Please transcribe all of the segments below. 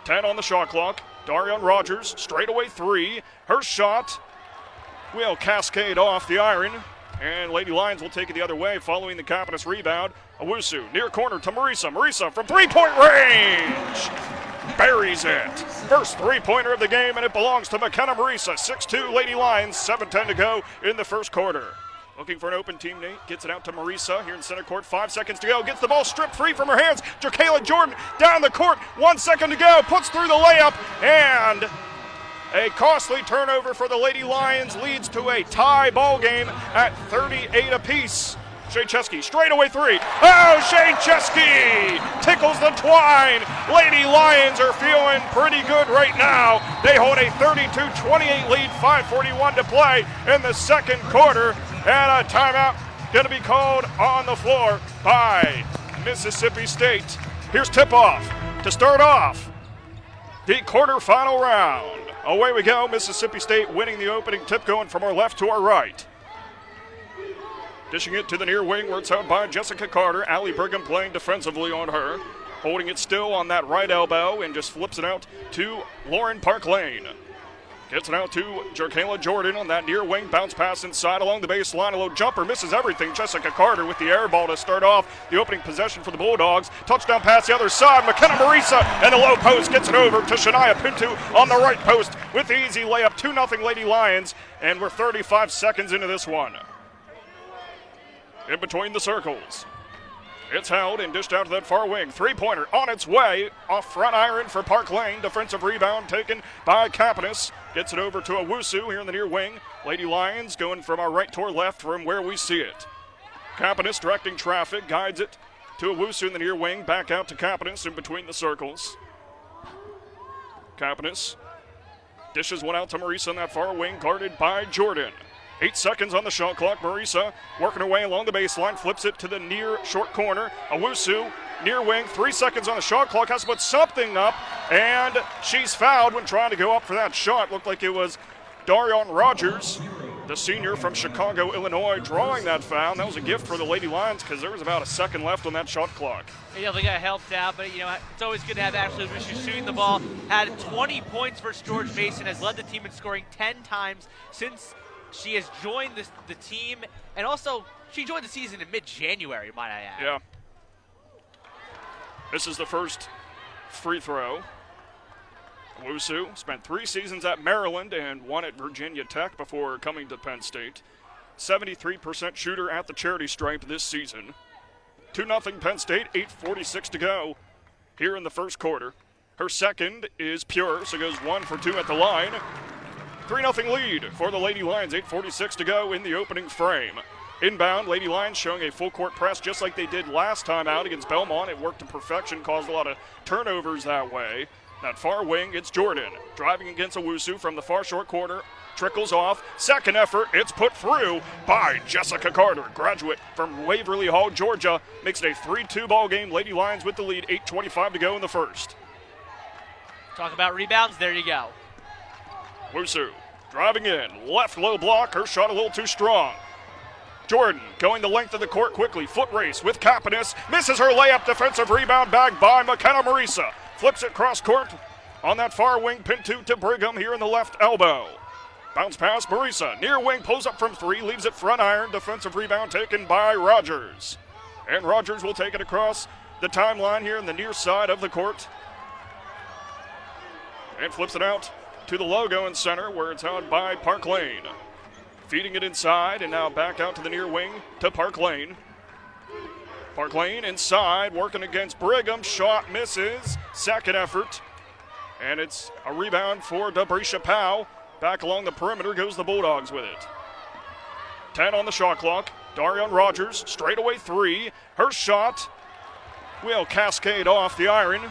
10 on the shot clock. Darian Rogers, straightaway three. Her shot will cascade off the iron. And Lady Lions will take it the other way following the Capitas rebound. Owusu, near corner to Marisa. Marisa from three-point range. Buries it. First three-pointer of the game, and it belongs to McKenna Marisa. 6'2", Lady Lions, 7:10 to go in the first quarter. Looking for an open teammate, gets it out to Marisa here in center court. 5 seconds to go, gets the ball stripped free from her hands. Jacayla Jordan down the court, 1 second to go, puts through the layup, and a costly turnover for the Lady Lions leads to a tie ball game at 38 apiece. Shea Chesky, straightaway three. Oh, Shea Chesky tickles the twine. Lady Lions are feeling pretty good right now. They hold a 32-28 lead, 5:41 to play in the second quarter. And a timeout going to be called on the floor by Mississippi State. Here's tip-off to start off the quarterfinal round. Away we go. Mississippi State winning the opening tip, going from our left to our right. Dishing it to the near wing where it's held by Jessica Carter. Allie Brigham playing defensively on her. Holding it still on that right elbow and just flips it out to Lauren Park Lane. Gets it out to Jacayla Jordan on that near wing. Bounce pass inside along the baseline. A low jumper. Misses everything. Jessica Carter with the air ball to start off the opening possession for the Bulldogs. Touchdown pass the other side. McKenna Marisa and the low post gets it over to Shania Pinto on the right post with the easy layup. 2-0 Lady Lions. And we're 35 seconds into this one. In between the circles. It's held and dished out to that far wing. Three-pointer on its way. Off front iron for Park Lane. Defensive rebound taken by Capitas. Gets it over to Owusu here in the near wing. Lady Lions going from our right to our left from where we see it. Capitas directing traffic. Guides it to Owusu in the near wing. Back out to Capitas in between the circles. Capitas dishes one out to Marisa on that far wing. Guarded by Jordan. 8 seconds on the shot clock. Marisa working her way along the baseline, flips it to the near short corner. Owusu, near wing, 3 seconds on the shot clock, has to put something up, and she's fouled when trying to go up for that shot. Looked like it was Darian Rogers, the senior from Chicago, Illinois, drawing that foul. And that was a gift for the Lady Lions because there was about a second left on that shot clock. He definitely got helped out, but it's always good to have Ashley Owusu shooting the ball. Had 20 points versus George Mason, has led the team in scoring 10 times since she has joined the team, and also she joined the season in mid-January, might I add. Yeah. This is the first free throw. Owusu spent 3 seasons at Maryland and 1 at Virginia Tech before coming to Penn State. 73% shooter at the charity stripe this season. 2-0 Penn State, 8:46 to go here in the first quarter. Her second is pure, so goes 1 for 2 at the line. 3-0 lead for the Lady Lions, 8:46 to go in the opening frame. Inbound, Lady Lions showing a full court press just like they did last time out against Belmont. It worked to perfection, caused a lot of turnovers that way. That far wing, it's Jordan. Driving against Owusu from the far short corner. Trickles off. Second effort, it's put through by Jessica Carter. Graduate from Waverly Hall, Georgia. Makes it a 3-2 ball game. Lady Lions with the lead, 8:25 to go in the first. Talk about rebounds, there you go. Owusu driving in, left low block, her shot a little too strong. Jordan going the length of the court quickly, foot race with Capitas, misses her layup, defensive rebound back by McKenna Marisa. Flips it cross court on that far wing, Pinto to Brigham here in the left elbow. Bounce pass, Marisa, near wing, pulls up from 3, leaves it front iron, defensive rebound taken by Rogers. And Rogers will take it across the timeline here in the near side of the court. And flips it out to the logo in center where it's held by Park Lane. Feeding it inside and now back out to the near wing to Park Lane. Park Lane inside, working against Brigham. Shot misses. Second effort. And it's a rebound for Dabrisha Powell. Back along the perimeter goes the Bulldogs with it. 10 on the shot clock. Darian Rogers, straightaway three. Her shot will cascade off the iron.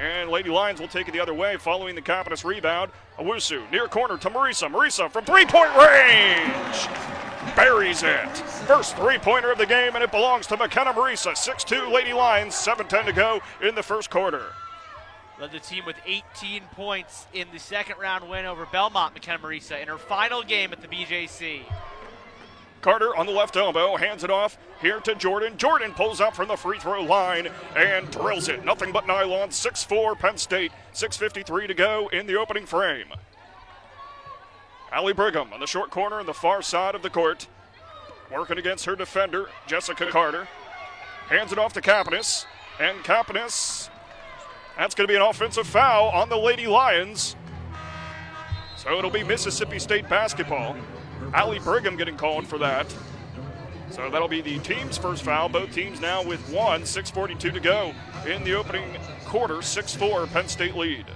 And Lady Lions will take it the other way following the Capitas rebound. Owusu, near corner to Marisa. Marisa from three-point range. Buries it. First three-pointer of the game, and it belongs to McKenna Marisa. 6'2", Lady Lions, 7:10 to go in the first quarter. Led the team with 18 points in the second round win over Belmont, McKenna Marisa, in her final game at the BJC. Carter on the left elbow, hands it off here to Jordan. Jordan pulls up from the free throw line and drills it. Nothing but nylon. 6-4 Penn State. 6:53 to go in the opening frame. Allie Brigham on the short corner on the far side of the court. Working against her defender, Jessica Carter. Hands it off to Kapanis. And Kapanis, that's going to be an offensive foul on the Lady Lions. So it'll be Mississippi State basketball. Allie Brigham getting called for that. So that'll be the team's first foul. Both teams now with one. 6:42 to go in the opening quarter. 6-4 Penn State lead.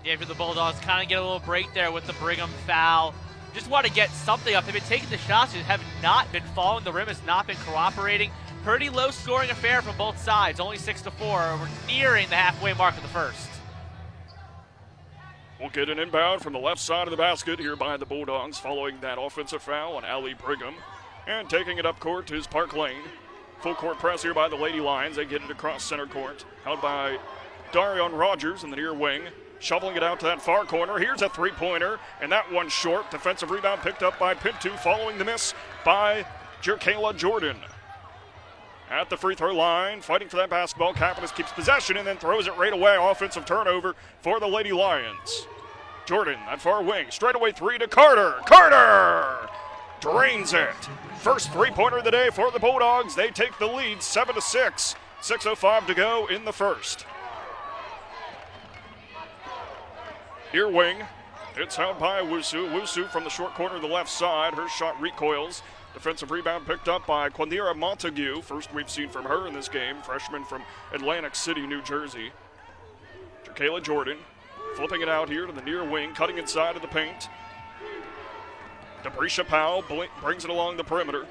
Yeah, for the Bulldogs, kind of get a little break there with the Brigham foul. Just want to get something up. They've been taking the shots, just have not been following the rim, has not been cooperating. Pretty low scoring affair from both sides, only 6-4. We're nearing the halfway mark of the first. We'll get an inbound from the left side of the basket here by the Bulldogs following that offensive foul on Allie Brigham. And taking it up court is Park Lane. Full court press here by the Lady Lions. They get it across center court. Held by Darion Rogers in the near wing. Shoveling it out to that far corner. Here's a three-pointer, and that one short. Defensive rebound picked up by Pintu following the miss by Jerkayla Jordan. At the free throw line, fighting for that basketball. Kapanis keeps possession and then throws it right away. Offensive turnover for the Lady Lions. Jordan, that far wing, straightaway three to Carter. Carter drains it. First three-pointer of the day for the Bulldogs. They take the lead 7-6. 6:05 to go in the first. Irwin, it's held by Wusu. Wusu from the short corner of the left side. Her shot recoils. Defensive rebound picked up by Quandira Montague. First we've seen from her in this game. Freshman from Atlantic City, New Jersey. Jerkayla Jordan flipping it out here to the near wing, cutting inside of the paint. Dabrisha Powell brings it along the perimeter.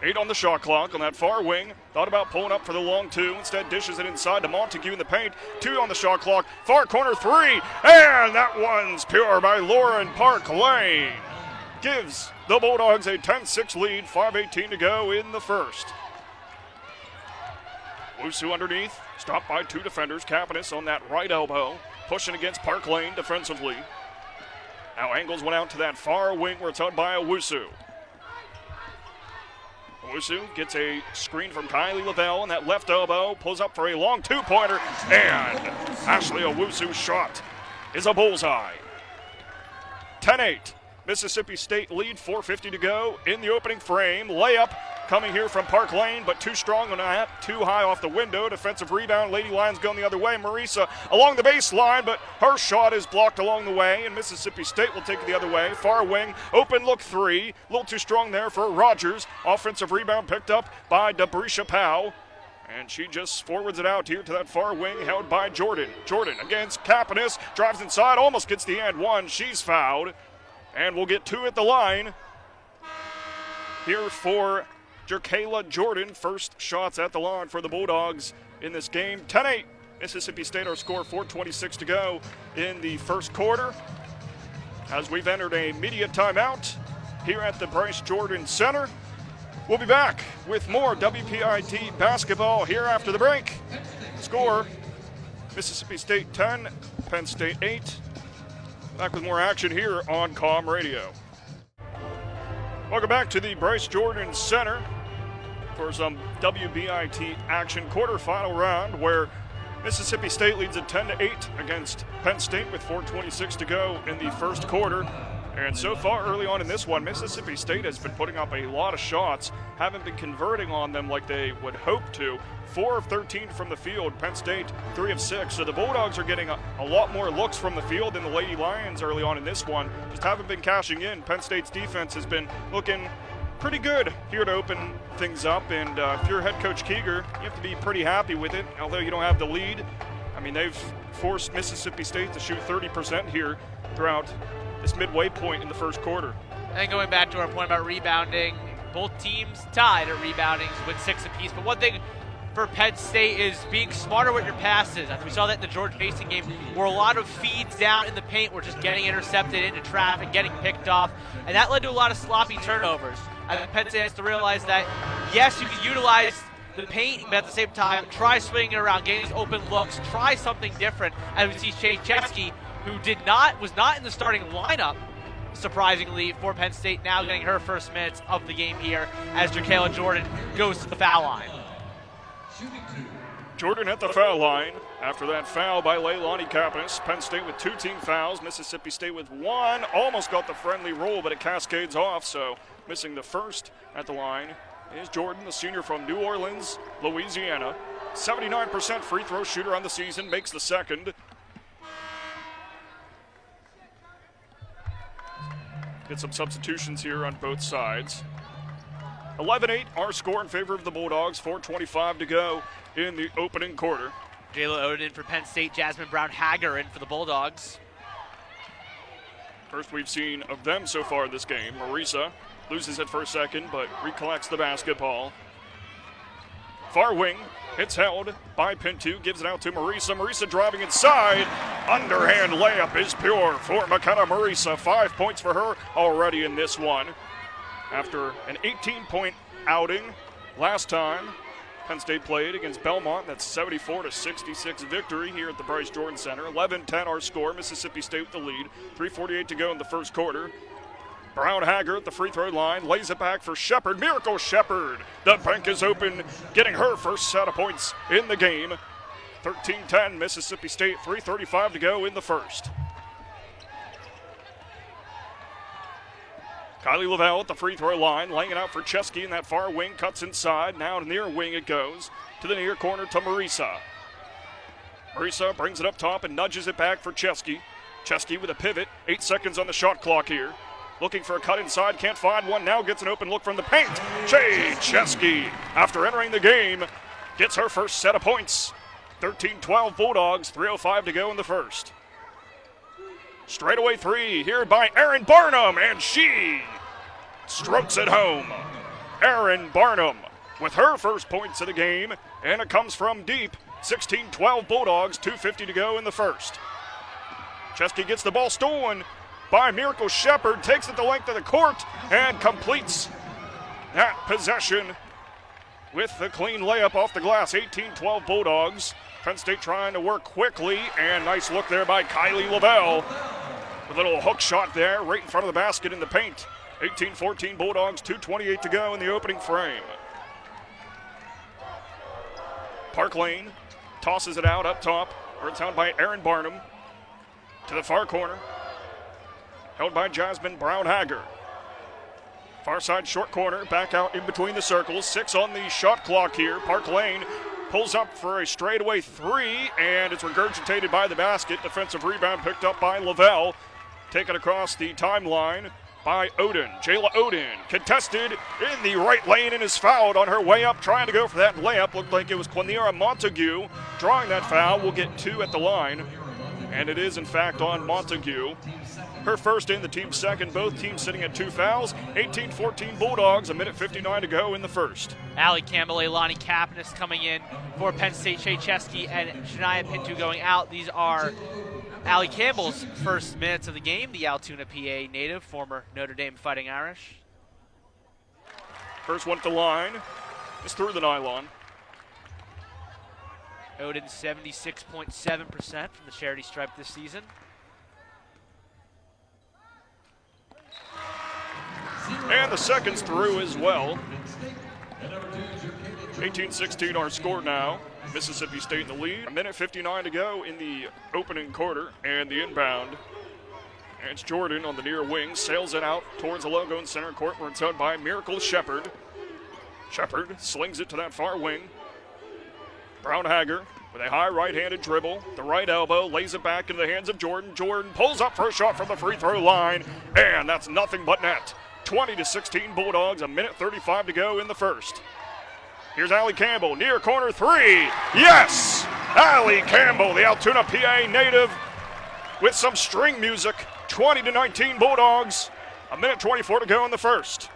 Eight on the shot clock on that far wing. Thought about pulling up for the long two. Instead dishes it inside to Montague in the paint. 2 on the shot clock. Far corner three. And that one's pure by Lauren Park Lane. Gives the Bulldogs a 10-6 lead. 5:18 to go in the first. Wusu underneath. Stopped by 2 defenders. Kapanis on that right elbow. Pushing against Park Lane defensively. Now angles went out to that far wing where it's held by Owusu. Owusu gets a screen from Kylie Lavelle, and that left elbow pulls up for a long two-pointer, and Ashley Owusu's shot is a bullseye. 10-8. Mississippi State lead, 4:50 to go in the opening frame. Layup coming here from Park Lane, but too strong on that, too high off the window. Defensive rebound, Lady Lions going the other way. Marisa along the baseline, but her shot is blocked along the way, and Mississippi State will take it the other way. Far wing, open look three. A little too strong there for Rogers. Offensive rebound picked up by Dabrisha Powell. And she just forwards it out here to that far wing, held by Jordan. Jordan against Kapanis, drives inside, almost gets the and one. She's fouled. And we'll get 2 at the line here for Jerkayla Jordan. First shots at the line for the Bulldogs in this game. 10-8. Mississippi State, our score, 4:26 to go in the first quarter. As we've entered a media timeout here at the Bryce Jordan Center. We'll be back with more WPIT basketball here after the break. Score, Mississippi State 10, Penn State 8. Back with more action here on Comm Radio. Welcome back to the Bryce Jordan Center for some WBIT action. Quarterfinal round where Mississippi State leads at 10-8 against Penn State with 4:26 to go in the first quarter. And so far early on in this one, Mississippi State has been putting up a lot of shots, haven't been converting on them like they would hope to. 4 of 13 from the field, Penn State 3 of 6. So the Bulldogs are getting a lot more looks from the field than the Lady Lions early on in this one. Just haven't been cashing in. Penn State's defense has been looking pretty good here to open things up. And if you're head coach Keeger, you have to be pretty happy with it, although you don't have the lead. I mean, they've forced Mississippi State to shoot 30% here throughout this midway point in the first quarter. And going back to our point about rebounding, both teams tied at rebounding with 6 apiece. But one thing for Penn State is being smarter with your passes. We saw that in the George Mason game, where a lot of feeds down in the paint were just getting intercepted into traffic, getting picked off, and that led to a lot of sloppy turnovers. I think Penn State has to realize that, yes, you can utilize the paint, but at the same time, try swinging it around, getting these open looks, try something different. As we see Shane Chesky who was not in the starting lineup, surprisingly, for Penn State, now getting her first minutes of the game here as Jacayla Jordan goes to the foul line. Jordan at the foul line after that foul by Leilani Kapanis. Penn State with 2 team fouls, Mississippi State with 1. Almost got the friendly roll, but it cascades off, so missing the first at the line is Jordan, the senior from New Orleans, Louisiana. 79% free throw shooter on the season, makes the second. Get some substitutions here on both sides. 11-8, our score in favor of the Bulldogs. 4:25 to go in the opening quarter. Jayla Oden in for Penn State, Jasmine Brown-Hager in for the Bulldogs. First we've seen of them so far this game. Marisa loses it for a second, but recollects the basketball. Far wing, it's held by Pinto, gives it out to Marisa. Marisa driving inside. Underhand layup is pure for McKenna Marisa. 5 points for her already in this one. After an 18-point outing last time Penn State played against Belmont, that's 74-66 victory here at the Bryce Jordan Center. 11-10 our score, Mississippi State with the lead. 3:48 to go in the first quarter. Brown-Hager at the free throw line, lays it back for Shepard. Miracle Shepard. The bank is open, getting her first set of points in the game. 13-10 Mississippi State, 3:35 to go in the first. Kylie Lavelle at the free throw line, laying it out for Chesky in that far wing, cuts inside. Now to near wing it goes, to the near corner to Marisa. Marisa brings it up top and nudges it back for Chesky. Chesky with a pivot, 8 seconds on the shot clock here. Looking for a cut inside, can't find one, now gets an open look from the paint. Jay Chesky, after entering the game, gets her first set of points. 13-12 Bulldogs, 3:05 to go in the first. Straightaway three here by Erin Barnum, and she strokes it home. Erin Barnum with her first points of the game, and it comes from deep. 16-12 Bulldogs, 2:50 to go in the first. Chesky gets the ball stolen by Miracle Shepard, takes it the length of the court, and completes that possession with the clean layup off the glass. 18-12 Bulldogs. Penn State trying to work quickly, and nice look there by Kylie Lavelle. A little hook shot there right in front of the basket in the paint. 18-14 Bulldogs, 2:28 to go in the opening frame. Park Lane tosses it out up top, where it's held by Erin Barnum. To the far corner, held by Jasmine Brown-Hager. Far side short corner, back out in between the circles. 6 on the shot clock here. Park Lane pulls up for a straightaway three, and it's regurgitated by the basket. Defensive rebound picked up by Lavelle. Taken across the timeline by Oden. Jayla Oden contested in the right lane and is fouled on her way up, trying to go for that layup. Looked like it was Quinera Montague drawing that foul. Will get 2 at the line, and it is in fact on Montague. Her first in, the team's second. Both teams sitting at 2 fouls. 18-14 Bulldogs, 1:59 to go in the first. Allie Campbell, Leilani Kapanis coming in for Penn State. Shea Chesky and Shania Pinto going out. These are Allie Campbell's first minutes of the game, the Altoona, PA native, former Notre Dame Fighting Irish. First one at the line is through the nylon. Oden 76.7% from the charity stripe this season. And the second's through as well. 18-16 our score now. Mississippi State in the lead. 1:59 to go in the opening quarter, and the inbound. And it's Jordan on the near wing, sails it out towards the logo in center court, where it's held by Miracle Shepard. Shepard slings it to that far wing. Brown-Hager with a high right-handed dribble. The right elbow lays it back into the hands of Jordan. Jordan pulls up for a shot from the free throw line, and that's nothing but net. 20-16 Bulldogs, 1:35 to go in the first. Here's Allie Campbell, near corner three. Yes! Allie Campbell, the Altoona, PA native, with some string music. 20-19 Bulldogs, 1:24 to go in the first.